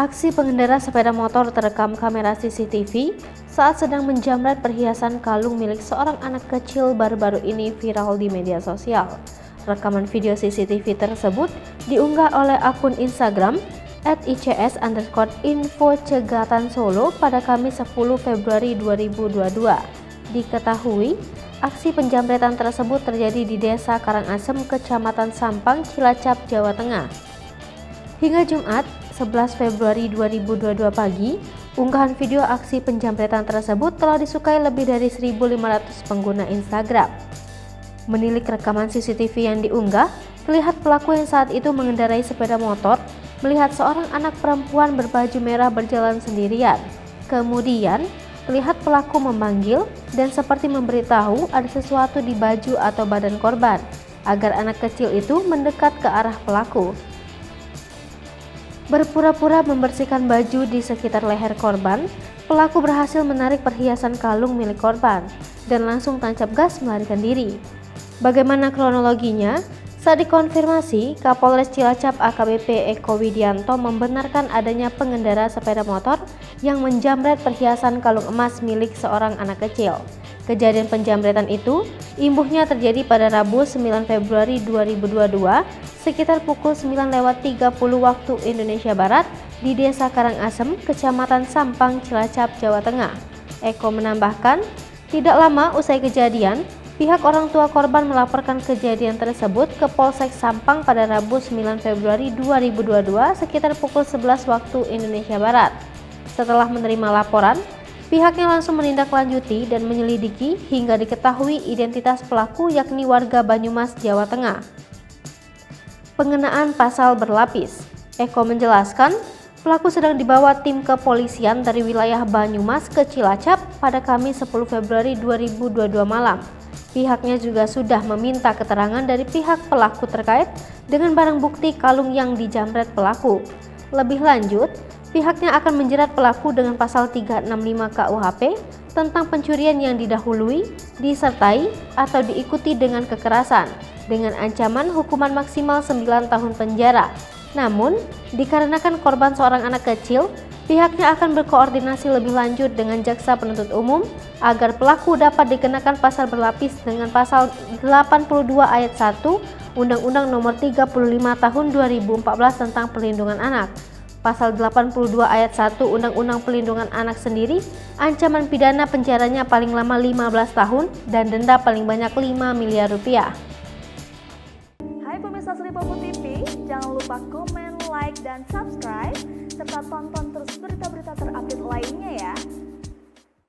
Aksi pengendara sepeda motor terekam kamera CCTV saat sedang menjamret perhiasan kalung milik seorang anak kecil baru-baru ini viral di media sosial. Rekaman video CCTV tersebut diunggah oleh akun Instagram @ics_info Cegatan Solo pada Kamis 10 Februari 2022. Diketahui, aksi penjamretan tersebut terjadi di Desa Karangasem, Kecamatan Sampang, Cilacap, Jawa Tengah. Hingga Jumat 11 Februari 2022 pagi, unggahan video aksi penjamretan tersebut telah disukai lebih dari 1.500 pengguna Instagram. Menilik rekaman CCTV yang diunggah, terlihat pelaku yang saat itu mengendarai sepeda motor melihat seorang anak perempuan berbaju merah berjalan sendirian. Kemudian, terlihat pelaku memanggil dan seperti memberitahu ada sesuatu di baju atau badan korban agar anak kecil itu mendekat ke arah pelaku. Berpura-pura membersihkan baju di sekitar leher korban, pelaku berhasil menarik perhiasan kalung milik korban dan langsung tancap gas melarikan diri. Bagaimana kronologinya? Saat dikonfirmasi, Kapolres Cilacap AKBP Eko Widianto membenarkan adanya pengendara sepeda motor yang menjamret perhiasan kalung emas milik seorang anak kecil. Kejadian penjamretan itu imbuhnya terjadi pada Rabu 9 Februari 2022 sekitar pukul 9.30 waktu Indonesia Barat di Desa Karangasem, Kecamatan Sampang, Cilacap, Jawa Tengah. Eko menambahkan, tidak lama usai kejadian, pihak orang tua korban melaporkan kejadian tersebut ke Polsek Sampang pada Rabu 9 Februari 2022 sekitar pukul 11 waktu Indonesia Barat. Setelah menerima laporan, pihaknya langsung menindaklanjuti dan menyelidiki hingga diketahui identitas pelaku yakni warga Banyumas, Jawa Tengah. Pengenaan pasal berlapis. Eko menjelaskan, pelaku sedang dibawa tim kepolisian dari wilayah Banyumas ke Cilacap pada Kamis 10 Februari 2022 malam. Pihaknya juga sudah meminta keterangan dari pihak pelaku terkait dengan barang bukti kalung yang dijamret pelaku. Lebih lanjut, pihaknya akan menjerat pelaku dengan pasal 365 KUHP tentang pencurian yang didahului, disertai, atau diikuti dengan kekerasan dengan ancaman hukuman maksimal 9 tahun penjara. Namun, dikarenakan korban seorang anak kecil, pihaknya akan berkoordinasi lebih lanjut dengan jaksa penuntut umum agar pelaku dapat dikenakan pasal berlapis dengan pasal 82 ayat 1 Undang-Undang Nomor 35 Tahun 2014 tentang Perlindungan Anak. Pasal 82 ayat 1 Undang-Undang Perlindungan Anak sendiri, ancaman pidana penjaranya paling lama 15 tahun dan denda paling banyak 5 miliar rupiah. Hai pemirsa Sripopo TV, jangan lupa komen, like, dan subscribe, serta tonton terus berita-berita terupdate lainnya ya.